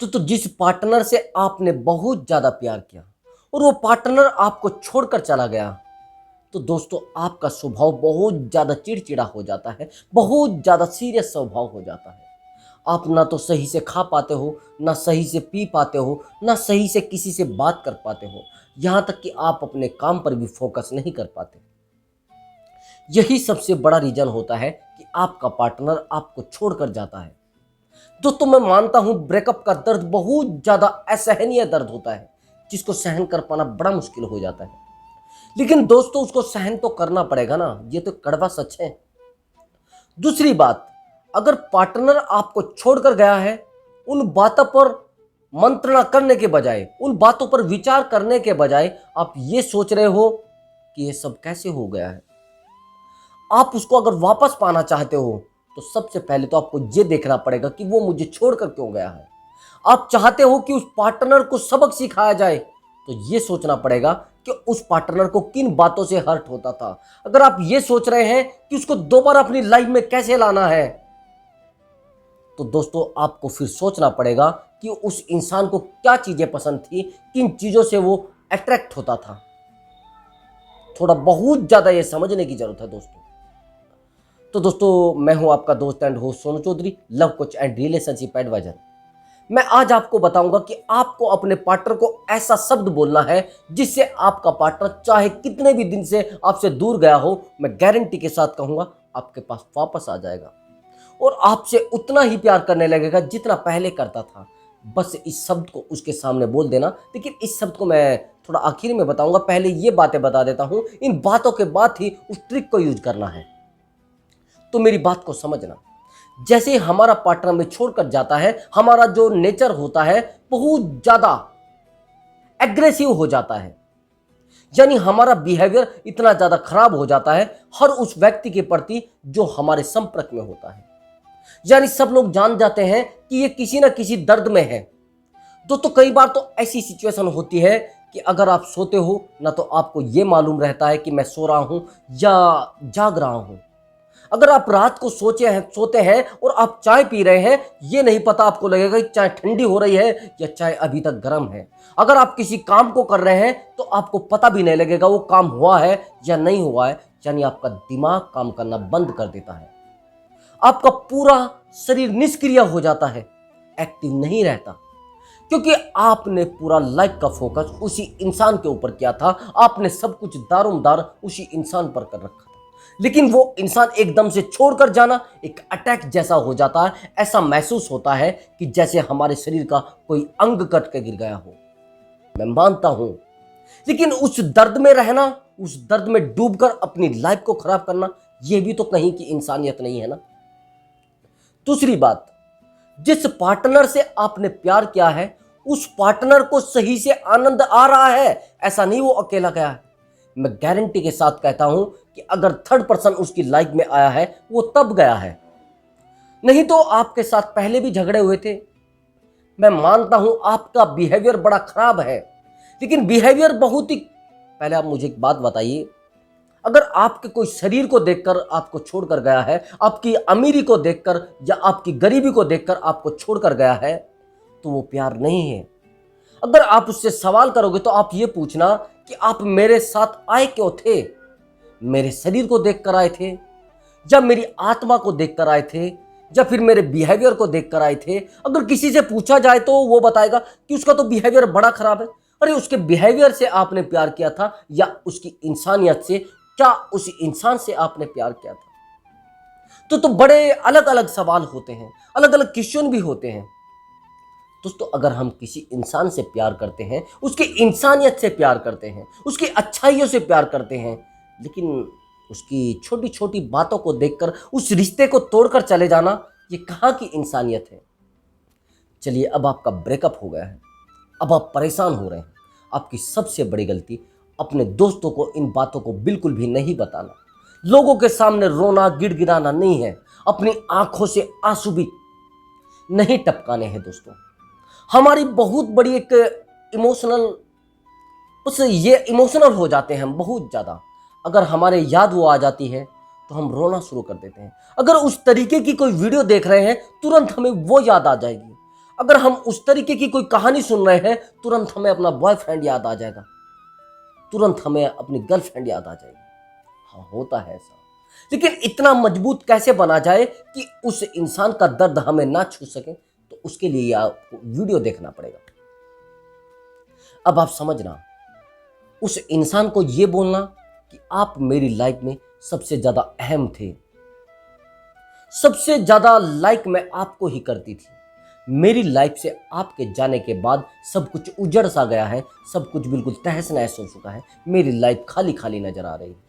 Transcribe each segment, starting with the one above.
तो जिस पार्टनर से आपने बहुत ज़्यादा प्यार किया और वो पार्टनर आपको छोड़कर चला गया, तो दोस्तों आपका स्वभाव बहुत ज़्यादा चिड़चिड़ा हो जाता है, बहुत ज़्यादा सीरियस स्वभाव हो जाता है। आप ना तो सही से खा पाते हो, ना सही से पी पाते हो, ना सही से किसी से बात कर पाते हो, यहाँ तक कि आप अपने काम पर भी फोकस नहीं कर पाते। यही सबसे बड़ा रीज़न होता है कि आपका पार्टनर आपको छोड़कर जाता है। दोस्तों मैं मानता हूं ब्रेकअप का दर्द बहुत ज़्यादा असहनीय दर्द होता है, जिसको सहन कर पाना बड़ा मुश्किल हो जाता है। लेकिन दोस्तों उसको सहन तो करना पड़ेगा ना, ये तो कड़वा सच है। दूसरी बात, अगर पार्टनर आपको छोड़कर गया है, उन बातों पर मंत्रणा करने के बजाय, उन बातों पर विचार करने के बजाय आप ये सोच रहे हो कि ये सब कैसे हो गया है। आप उसको अगर वापस पाना चाहते हो तो सबसे पहले तो आपको ये देखना पड़ेगा कि वो मुझे छोड़कर क्यों गया है। आप चाहते हो कि उस पार्टनर को सबक सिखाया जाए, तो ये सोचना पड़ेगा कि उस पार्टनर को किन बातों से हर्ट होता था। अगर आप ये सोच रहे हैं कि उसको दोबारा अपनी लाइफ में कैसे लाना है, तो दोस्तों आपको फिर सोचना पड़ेगा कि उस इंसान को क्या चीजें पसंद थी, किन चीजों से वो अट्रैक्ट होता था। थोड़ा बहुत ज्यादा ये समझने की जरूरत है दोस्तों। तो दोस्तों मैं हूं आपका दोस्त and host Sonu Chaudhary, love coach and relationship advisor. मैं आज आपको बताऊंगा कि आपको अपने पार्टनर को ऐसा शब्द बोलना है जिससे आपका पार्टनर चाहे कितने भी दिन से आपसे दूर गया हो, मैं गारंटी के साथ कहूंगा आपके पास वापस आ जाएगा और आपसे उतना ही प्यार करने लगेगा जितना पहले करता था। बस इस शब्द को उसके सामने बोल देना। लेकिन इस शब्द को मैं थोड़ा आखिर में बताऊंगा, पहले ये बातें बता देता हूं। इन बातों के बाद ही उस ट्रिक को यूज करना है। तो मेरी बात को समझना, जैसे ही हमारा पार्टनर में छोड़कर जाता है, हमारा जो नेचर होता है बहुत ज्यादा एग्रेसिव हो जाता है। यानी हमारा बिहेवियर इतना ज्यादा खराब हो जाता है हर उस व्यक्ति के प्रति जो हमारे संपर्क में होता है। यानी सब लोग जान जाते हैं कि ये किसी ना किसी दर्द में है। दोस्तों कई बार तो ऐसी सिचुएशन होती है कि अगर आप सोते हो ना, तो आपको ये मालूम रहता है कि मैं सो रहा हूं या जाग रहा हूं। अगर आप रात को सोते हैं और आप चाय पी रहे हैं, ये नहीं पता आपको लगेगा कि चाय ठंडी हो रही है या चाय अभी तक गर्म है। अगर आप किसी काम को कर रहे हैं तो आपको पता भी नहीं लगेगा वो काम हुआ है या नहीं हुआ है। यानी आपका दिमाग काम करना बंद कर देता है, आपका पूरा शरीर निष्क्रिय हो जाता है, एक्टिव नहीं रहता, क्योंकि आपने पूरा लाइफ का फोकस उसी इंसान के ऊपर किया था। आपने सब कुछ दारोमदार उसी इंसान पर कर रखा था। लेकिन वो इंसान एकदम से छोड़कर जाना एक अटैक जैसा हो जाता है। ऐसा महसूस होता है कि जैसे हमारे शरीर का कोई अंग कट के गिर गया हो। मैं मानता हूं, लेकिन उस दर्द में रहना, उस दर्द में डूबकर अपनी लाइफ को खराब करना, यह भी तो कहीं की इंसानियत नहीं है ना। दूसरी बात, जिस पार्टनर से आपने प्यार किया है उस पार्टनर को सही से आनंद आ रहा है, ऐसा नहीं वो अकेला गया है। मैं गारंटी के साथ कहता हूं कि अगर थर्ड पर्सन उसकी लाइफ में आया है वो तब गया है, नहीं तो आपके साथ पहले भी झगड़े हुए थे। मैं मानता हूं आपका बिहेवियर बड़ा खराब है, लेकिन बिहेवियर बहुत ही, पहले आप मुझे एक बात बताइए, अगर आपके कोई शरीर को देखकर आपको छोड़कर गया है, आपकी अमीरी को देखकर या आपकी गरीबी को देखकर आपको छोड़कर गया है, तो वो प्यार नहीं है। अगर आप उससे सवाल करोगे तो आप ये पूछना कि आप मेरे साथ आए क्यों थे? मेरे शरीर को देखकर आए थे या मेरी आत्मा को देखकर आए थे या फिर मेरे बिहेवियर को देखकर आए थे? अगर किसी से पूछा जाए तो वो बताएगा कि उसका तो बिहेवियर बड़ा खराब है। अरे उसके बिहेवियर से आपने प्यार किया था या उसकी इंसानियत से? क्या उस इंसान से आपने प्यार किया था? तो बड़े अलग अलग सवाल होते हैं, अलग अलग क्वेश्चन भी होते हैं। दोस्तों अगर हम किसी इंसान से प्यार करते हैं, उसकी इंसानियत से प्यार करते हैं, उसकी अच्छाइयों से प्यार करते हैं, लेकिन उसकी छोटी छोटी बातों को देखकर उस रिश्ते को तोड़कर चले जाना, ये कहाँ की इंसानियत है? चलिए, अब आपका ब्रेकअप हो गया है, अब आप परेशान हो रहे हैं। आपकी सबसे बड़ी गलती अपने दोस्तों को इन बातों को बिल्कुल भी नहीं बताना, लोगों के सामने रोना गिड़गिड़ाना नहीं है, अपनी आंखों से आंसू भी नहीं टपकाने हैं। दोस्तों हमारी बहुत बड़ी एक इमोशनल, उससे ये इमोशनल हो जाते हैं हम बहुत ज़्यादा। अगर हमारे याद वो आ जाती है तो हम रोना शुरू कर देते हैं। अगर उस तरीके की कोई वीडियो देख रहे हैं तुरंत हमें वो याद आ जाएगी। अगर हम उस तरीके की कोई कहानी सुन रहे हैं, तुरंत हमें अपना बॉयफ्रेंड याद आ जाएगा, तुरंत हमें अपनी गर्लफ्रेंड याद आ जाएगी। हाँ, होता है ऐसा। लेकिन इतना मजबूत कैसे बना जाए कि उस इंसान का दर्द हमें ना छू सके, तो उसके लिए आपको वीडियो देखना पड़ेगा। अब आप समझना, उस इंसान को यह बोलना कि आप मेरी लाइफ में सबसे ज्यादा अहम थे, सबसे ज्यादा लाइक मैं आपको ही करती थी। मेरी लाइफ से आपके जाने के बाद सब कुछ उजड़ सा गया है, सब कुछ बिल्कुल तहस नहस हो चुका है, मेरी लाइफ खाली खाली नजर आ रही है।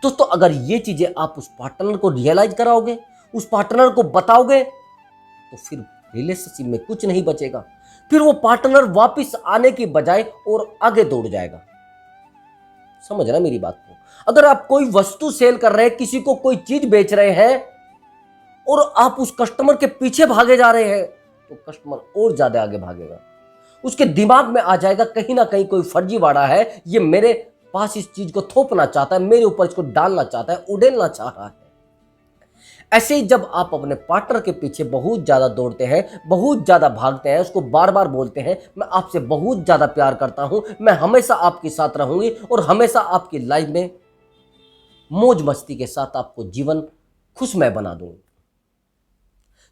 दोस्तों, अगर ये चीजें आप उस पार्टनर को रियलाइज कराओगे, उस पार्टनर को बताओगे, तो फिर रिलेशनशिप में कुछ नहीं बचेगा। फिर वो पार्टनर वापस आने की बजाय और आगे दौड़ जाएगा। समझ रहे मेरी बात को? अगर आप कोई वस्तु सेल कर रहे हैं, किसी को कोई चीज बेच रहे हैं और आप उस कस्टमर के पीछे भागे जा रहे हैं, तो कस्टमर और ज्यादा आगे भागेगा। उसके दिमाग में आ जाएगा कहीं ना कहीं कोई फर्जीवाड़ा है, ये मेरे पास इस चीज को थोपना चाहता है, मेरे ऊपर इसको डालना चाहता है, उड़ेलना चाह रहा है। ऐसे ही जब आप अपने पार्टनर के पीछे बहुत ज्यादा दौड़ते हैं, बहुत ज्यादा भागते हैं, उसको बार बार बोलते हैं मैं आपसे बहुत ज्यादा प्यार करता हूं, मैं हमेशा आपके साथ रहूंगी और हमेशा आपकी लाइफ में मौज मस्ती के साथ आपको जीवन खुशमय बना दूंगी,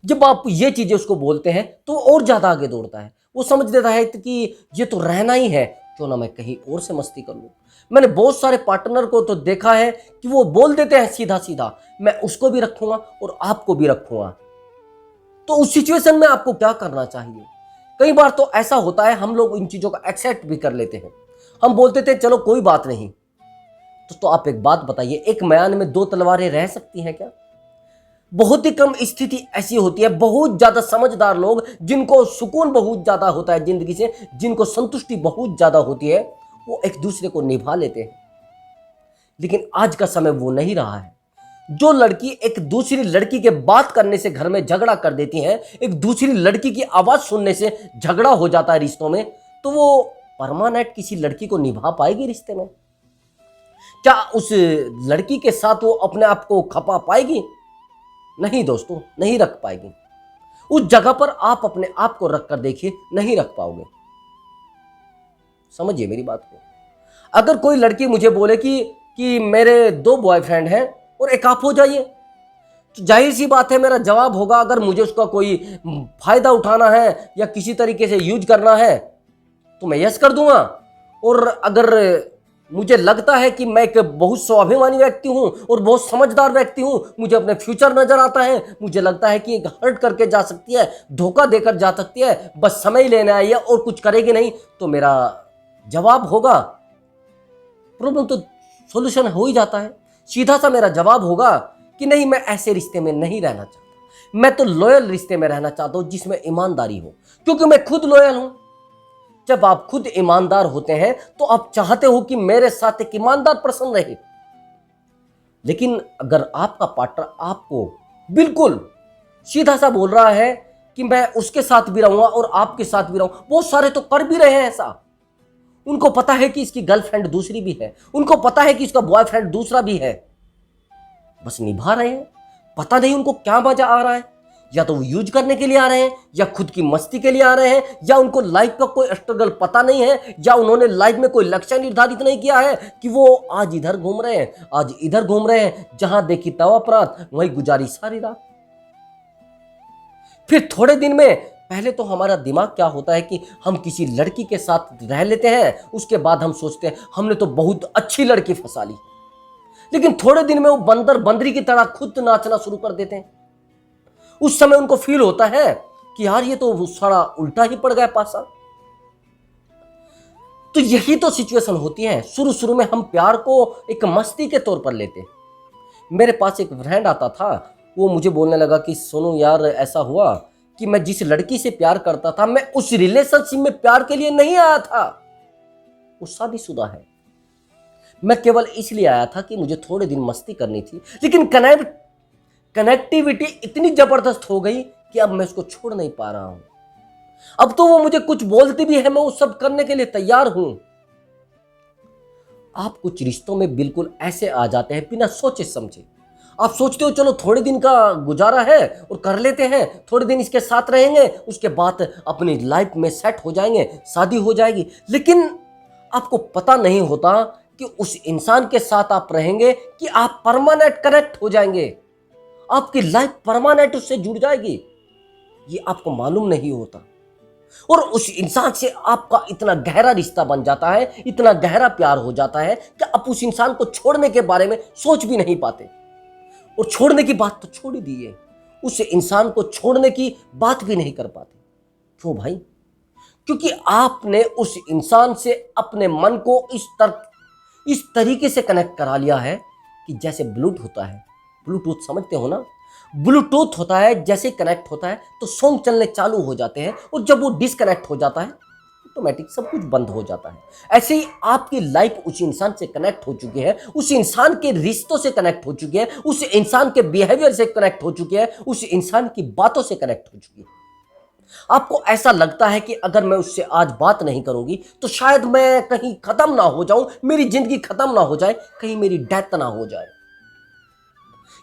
जब आप ये चीजें उसको बोलते हैं तो और ज्यादा आगे दौड़ता है। वो समझ लेता है कि ये तो रहना ही है, क्यों ना मैं कहीं और से मस्ती कर लूं। मैंने बहुत सारे पार्टनर को तो देखा है कि वो बोल देते हैं सीधा सीधा, मैं उसको भी रखूंगा और आपको भी रखूंगा। तो उस सिचुएशन में आपको क्या करना चाहिए? कई बार तो ऐसा होता है, हम लोग इन चीजों को एक्सेप्ट भी कर लेते हैं, हम बोलते थे चलो कोई बात नहीं। तो आप एक बात बताइए, एक म्यान में दो तलवारें रह सकती हैं क्या? बहुत ही कम स्थिति ऐसी होती है। बहुत ज्यादा समझदार लोग, जिनको सुकून बहुत ज्यादा होता है जिंदगी से, जिनको संतुष्टि बहुत ज्यादा होती है, वो एक दूसरे को निभा लेते हैं। लेकिन आज का समय वो नहीं रहा है। जो लड़की एक दूसरी लड़की के बात करने से घर में झगड़ा कर देती है, एक दूसरी लड़की की आवाज सुनने से झगड़ा हो जाता है रिश्तों में, तो वो परमानेंट किसी लड़की को निभा पाएगी रिश्ते में? क्या उस लड़की के साथ वो अपने आप को खपा पाएगी? नहीं दोस्तों, नहीं रख पाएगी। उस जगह पर आप अपने आप को रख कर देखिए, नहीं रख पाओगे। समझिए मेरी बात को। अगर कोई लड़की मुझे बोले कि मेरे दो बॉयफ्रेंड हैं और एक आप हो जाइए, तो जाहिर सी बात है मेरा जवाब होगा, अगर मुझे उसका कोई फायदा उठाना है या किसी तरीके से यूज करना है तो मैं यस कर दूंगा। और अगर मुझे लगता है कि मैं एक बहुत स्वाभिमानी व्यक्ति हूं और बहुत समझदार व्यक्ति हूं, मुझे अपने फ्यूचर नजर आता है, मुझे लगता है कि हर्ट करके जा सकती है, धोखा देकर जा सकती है, बस समय लेने आई है और कुछ करेगी नहीं, तो मेरा जवाब होगा, प्रॉब्लम तो सॉल्यूशन हो ही जाता है। सीधा सा मेरा जवाब होगा कि नहीं, मैं ऐसे रिश्ते में नहीं रहना चाहता, मैं तो लॉयल रिश्ते में रहना चाहता हूं जिसमें ईमानदारी हो, क्योंकि मैं खुद लॉयल हूं। जब आप खुद ईमानदार होते हैं तो आप चाहते हो कि मेरे साथ एक ईमानदार पर्सन रहे। लेकिन अगर आपका पार्टनर आपको बिल्कुल सीधा सा बोल रहा है कि मैं उसके साथ भी रहूंगा और आपके साथ भी रहूंगा, बहुत सारे तो कर भी रहे हैं ऐसा। उनको पता है कि इसकी गर्लफ्रेंड दूसरी भी है, उनको पता है कि इसका बॉयफ्रेंड दूसरा भी है, बस निभा रहे हैं। पता नहीं उनको क्या मजा आ रहा है, या तो वो यूज करने के लिए आ रहे हैं, या खुद की मस्ती के लिए आ रहे हैं, या उनको लाइफ का कोई स्ट्रगल पता नहीं है, या उन्होंने लाइफ में कोई लक्ष्य निर्धारित नहीं किया है कि वो आज इधर घूम रहे हैं, आज इधर घूम रहे हैं, जहां देखी तवा अपराध वहीं गुजारी सारी रात। फिर थोड़े दिन में पहले तो हमारा दिमाग क्या होता है कि हम किसी लड़की के साथ रह लेते हैं, उसके बाद हम सोचते हैं हमने तो बहुत अच्छी लड़की फंसा ली। लेकिन थोड़े दिन में वो बंदर बंदरी की तरह खुद नाचना शुरू कर देते हैं। उस समय उनको फील होता है कि यार ये तो सारा उल्टा ही पड़ गया पासा। तो यही तो सिचुएशन होती है। शुरू शुरू में हम प्यार को एक मस्ती के तौर पर लेते। मेरे पास एक फ्रेंड आता था, वो मुझे बोलने लगा कि सुनो यार, ऐसा हुआ कि मैं जिस लड़की से प्यार करता था, मैं उस रिलेशनशिप में प्यार के लिए नहीं आया था, वो शादीशुदा है। मैं केवल इसलिए आया था कि मुझे थोड़े दिन मस्ती करनी थी, लेकिन कनेक्टिविटी इतनी जबरदस्त हो गई कि अब मैं उसको छोड़ नहीं पा रहा हूं। अब तो वो मुझे कुछ बोलती भी है, मैं वो सब करने के लिए तैयार हूं। आप कुछ रिश्तों में बिल्कुल ऐसे आ जाते हैं बिना सोचे समझे। आप सोचते हो चलो थोड़े दिन का गुजारा है और कर लेते हैं, थोड़े दिन इसके साथ रहेंगे, उसके बाद अपनी लाइफ में सेट हो जाएंगे, शादी हो जाएगी। लेकिन आपको पता नहीं होता कि उस इंसान के साथ आप रहेंगे कि आप परमानेंट कनेक्ट हो जाएंगे, आपकी लाइफ परमानेंट उससे जुड़ जाएगी, ये आपको मालूम नहीं होता। और उस इंसान से आपका इतना गहरा रिश्ता बन जाता है, इतना गहरा प्यार हो जाता है कि आप उस इंसान को छोड़ने के बारे में सोच भी नहीं पाते। और छोड़ने की बात तो छोड़ ही दीजिए, उस इंसान को छोड़ने की बात भी नहीं कर पाते। क्यों भाई? क्योंकि आपने उस इंसान से अपने मन को इस तरीके से कनेक्ट करा लिया है कि जैसे ब्लूटूथ होता है, ब्लूटूथ समझते हो ना? ब्लूटूथ होता है, जैसे कनेक्ट होता है तो सॉन्ग चलने चालू हो जाते हैं, और जब वो डिस्कनेक्ट हो जाता है ऑटोमेटिक सब कुछ बंद हो जाता है। ऐसे ही आपकी लाइफ उस इंसान से कनेक्ट हो चुकी है, उस इंसान के रिश्तों से कनेक्ट हो चुकी है, उस इंसान के बिहेवियर से कनेक्ट हो चुकी है, उस इंसान की बातों से कनेक्ट हो चुकी है। आपको ऐसा लगता है कि अगर मैं उससे आज बात नहीं करूंगी तो शायद मैं कहीं खत्म ना हो जाऊं, मेरी जिंदगी खत्म ना हो जाए, कहीं मेरी डेथ ना हो जाए।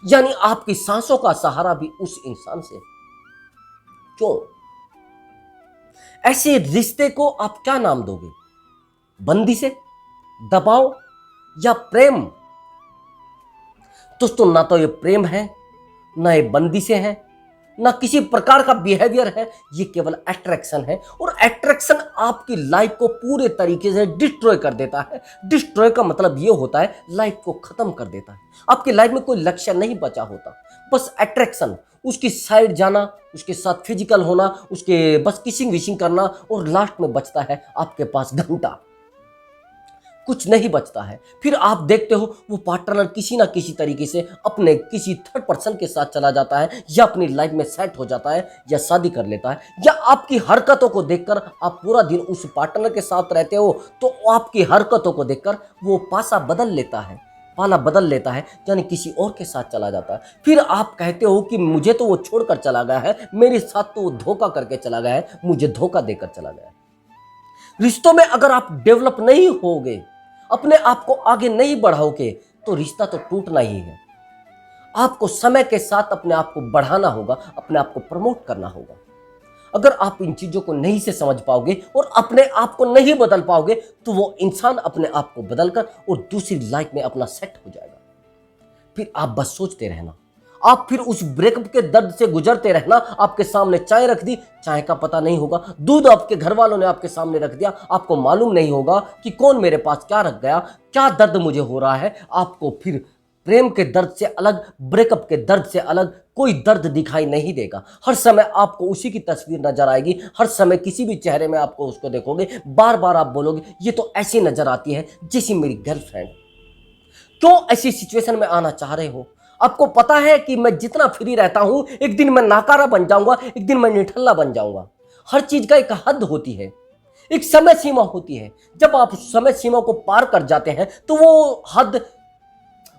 यानी आपकी सांसों का सहारा भी उस इंसान से। क्यों? ऐसे रिश्ते को आप क्या नाम दोगे? बंदी से, दबाव या प्रेम? दोस्तों, ना तो ये प्रेम है, ना ये बंदी से है, ना किसी प्रकार का बिहेवियर है, ये केवल अट्रैक्शन है। और अट्रैक्शन आपकी लाइफ को पूरे तरीके से डिस्ट्रॉय कर देता है। डिस्ट्रॉय का मतलब ये होता है लाइफ को खत्म कर देता है। आपकी लाइफ में कोई लक्ष्य नहीं बचा होता, बस अट्रैक्शन, उसकी साइड जाना, उसके साथ फिजिकल होना, उसके बस किसिंग विशिंग करना, और लास्ट में बचता है आपके पास घंटा, कुछ नहीं बचता है। फिर आप देखते हो वो पार्टनर किसी ना किसी तरीके से अपने किसी थर्ड पर्सन के साथ चला जाता है, या अपनी लाइफ में सेट हो जाता है, या शादी कर लेता है, या आपकी हरकतों को देखकर आप पूरा दिन उस पार्टनर के साथ रहते हो तो आपकी हरकतों को देखकर वो पासा बदल लेता है, पाला बदल लेता है, यानी किसी और के साथ चला जाता है। फिर आप कहते हो कि मुझे तो वो छोड़कर चला गया है, मेरे साथ तो वो धोखा करके चला गया है, मुझे धोखा देकर चला गया है। रिश्तों में अगर आप डेवलप नहीं होगे, अपने आप को आगे नहीं बढ़ाओगे, तो रिश्ता तो टूटना ही है। आपको समय के साथ अपने आप को बढ़ाना होगा, अपने आप को प्रमोट करना होगा। अगर आप इन चीजों को नहीं से समझ पाओगे और अपने आप को नहीं बदल पाओगे, तो वो इंसान अपने आप को बदलकर और दूसरी लाइफ में अपना सेट हो जाएगा। फिर आप बस सोचते रहना, आप फिर उस ब्रेकअप के दर्द से गुजरते रहना। आपके सामने चाय रख दी, चाय का पता नहीं होगा, दूध आपके घर वालों ने आपके सामने रख दिया, आपको मालूम नहीं होगा कि कौन मेरे पास क्या रख गया, क्या दर्द मुझे हो रहा है। आपको फिर प्रेम के दर्द से अलग, ब्रेकअप के दर्द से अलग कोई दर्द दिखाई नहीं देगा। हर समय आपको उसी की तस्वीर नजर आएगी, हर समय किसी भी चेहरे में आपको उसको देखोगे, बार बार आप बोलोगे ये तो ऐसी नजर आती है जैसी मेरी गर्लफ्रेंड। क्यों ऐसी सिचुएशन में आना चाह रहे हो? आपको पता है कि मैं जितना फ्री रहता हूं, एक दिन मैं नाकारा बन जाऊंगा, एक दिन मैं निठल्ला बन जाऊंगा। हर चीज का एक हद होती है, एक समय सीमा होती है। जब आप उस समय सीमा को पार कर जाते हैं तो वो हद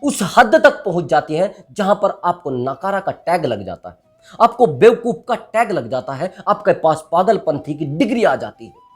उस हद तक पहुंच जाती है जहां पर आपको नकारा का टैग लग जाता है, आपको बेवकूफ का टैग लग जाता है, आपके पास पागलपंथी की डिग्री आ जाती है।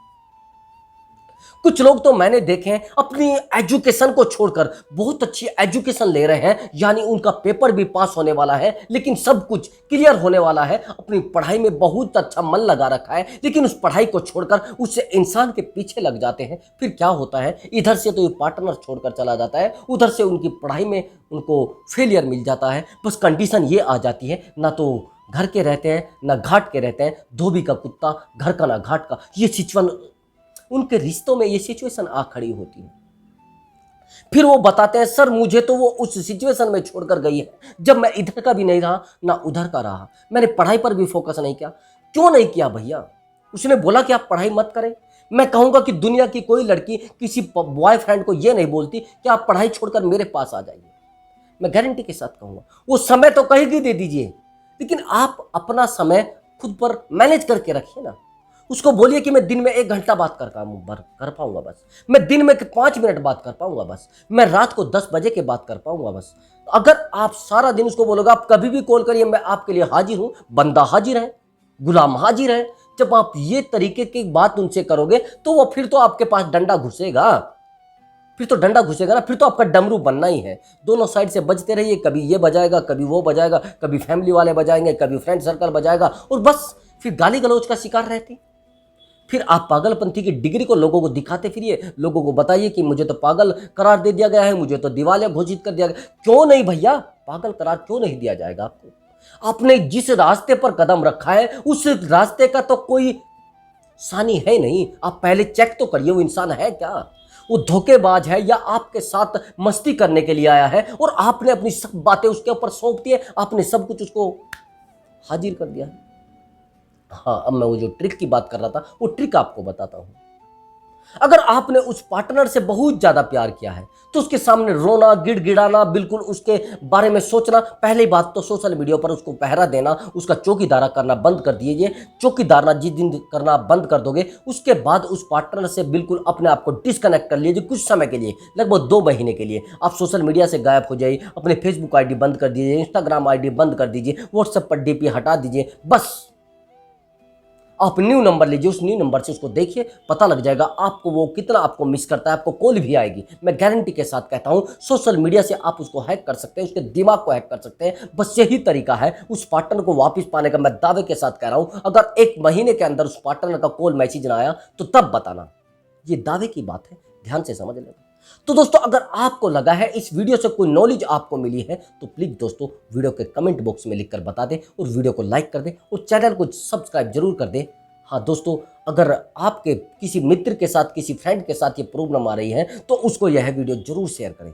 कुछ लोग तो मैंने देखे हैं अपनी एजुकेशन को छोड़कर बहुत अच्छी एजुकेशन ले रहे हैं, यानी उनका पेपर भी पास होने वाला है, लेकिन सब कुछ क्लियर होने वाला है, अपनी पढ़ाई में बहुत अच्छा मन लगा रखा है, लेकिन उस पढ़ाई को छोड़कर उस इंसान के पीछे लग जाते हैं। फिर क्या होता है, इधर से तो ये पार्टनर छोड़कर चला जाता है, उधर से उनकी पढ़ाई में उनको फेलियर मिल जाता है। बस कंडीशन ये आ जाती है, ना तो घर के रहते हैं ना घाट के रहते हैं, धोबी का कुत्ता घर का ना घाट का। ये सिचुएशन उनके रिश्तों में ये सिचुएशन आ खड़ी होती है। फिर वो बताते हैं सर मुझे तो वो उस सिचुएशन में छोड़कर गई है जब मैं इधर का भी नहीं रहा ना उधर का रहा, मैंने पढ़ाई पर भी फोकस नहीं किया। क्यों नहीं किया भैया? उसने बोला कि आप पढ़ाई मत करें। मैं कहूंगा कि दुनिया की कोई लड़की किसी बॉयफ्रेंड को ये नहीं बोलती कि आप पढ़ाई छोड़कर मेरे पास आ जाइए। मैं गारंटी के साथ कहूंगा वो समय तो कहीं दे दीजिए, लेकिन आप अपना समय खुद पर मैनेज करके रखिए ना। उसको बोलिए कि मैं दिन में 1 घंटा बात कर पाऊंगा बस, मैं दिन में 5 मिनट बात कर पाऊंगा बस, मैं रात को 10 बजे के बात कर पाऊंगा बस। अगर आप सारा दिन उसको बोलोगे आप कभी भी कॉल करिए मैं आपके लिए हाजिर हूं, बंदा हाजिर है, गुलाम हाजिर है, जब आप ये तरीके की बात उनसे करोगे तो वो फिर तो आपके पास डंडा घुसेगा। फिर तो डंडा घुसेगा ना, फिर तो आपका डमरू बनना ही है। दोनों साइड से बजते रहिए, कभी ये बजाएगा, कभी वो बजाएगा, कभी फैमिली वाले बजाएंगे, कभी फ्रेंड सर्कल बजाएगा, और बस फिर गाली गलौज का शिकार रहते। फिर आप पागलपंथी की डिग्री को लोगों को दिखाते फिरिए, लोगों को बताइए कि मुझे तो पागल करार दे दिया गया है, मुझे तो दिवालिया घोषित कर दिया गया। क्यों नहीं भैया, पागल करार क्यों नहीं दिया जाएगा आपको? आपने जिस रास्ते पर कदम रखा है उस रास्ते का तो कोई सानी है नहीं। आप पहले चेक तो करिए वो इंसान है क्या, वो धोखेबाज है या आपके साथ मस्ती करने के लिए आया है, और आपने अपनी सब बातें उसके ऊपर सौंप दी है, आपने सब कुछ उसको हाजिर कर दिया है। हाँ, अब मैं वो जो ट्रिक की बात कर रहा था वो ट्रिक आपको बताता हूं। अगर आपने उस पार्टनर से बहुत ज्यादा प्यार किया है तो उसके सामने रोना, गिड़गिड़ाना, बिल्कुल उसके बारे में सोचना, पहली बात तो सोशल मीडिया पर उसको पहरा देना, उसका चौकीदारा करना बंद कर दीजिए। चौकीदारा जिस दिन करना बंद कर दोगे उसके बाद उस पार्टनर से बिल्कुल अपने आप को डिस्कनेक्ट कर लीजिए कुछ समय के लिए, लगभग 2 महीने के लिए। आप सोशल मीडिया से गायब हो जाइए, अपने फेसबुक आईडी बंद कर दीजिए, इंस्टाग्राम आईडी बंद कर दीजिए, व्हाट्सएप पर डीपी हटा दीजिए। बस आप न्यू नंबर लीजिए, उस न्यू नंबर से उसको देखिए, पता लग जाएगा आपको वो कितना आपको मिस करता है। आपको कॉल भी आएगी, मैं गारंटी के साथ कहता हूं। सोशल मीडिया से आप उसको हैक कर सकते हैं, उसके दिमाग को हैक कर सकते हैं। बस यही तरीका है उस पार्टनर को वापस पाने का। मैं दावे के साथ कह रहा हूं, अगर 1 महीने के अंदर उस पार्टनर का कॉल मैसेज ना आया तो तब बताना। ये दावे की बात है, ध्यान से समझ लेना। तो दोस्तों, अगर आपको लगा है इस वीडियो से कोई नॉलेज आपको मिली है तो प्लीज दोस्तों वीडियो के कमेंट बॉक्स में लिखकर बता दें, और वीडियो को लाइक कर दें, और चैनल को सब्सक्राइब जरूर कर दें। हाँ दोस्तों, अगर आपके किसी मित्र के साथ, किसी फ्रेंड के साथ ये प्रॉब्लम आ रही है तो उसको यह वीडियो जरूर शेयर करें।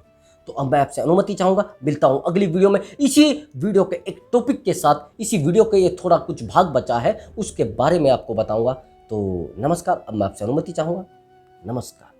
तो अब मैं आपसे अनुमति चाहूंगा, मिलता हूं अगली वीडियो में इसी वीडियो के एक टॉपिक के साथ। इसी वीडियो के ये थोड़ा कुछ भाग बचा है, उसके बारे में आपको बताऊंगा। तो नमस्कार, अब मैं आपसे अनुमति चाहूंगा। नमस्कार।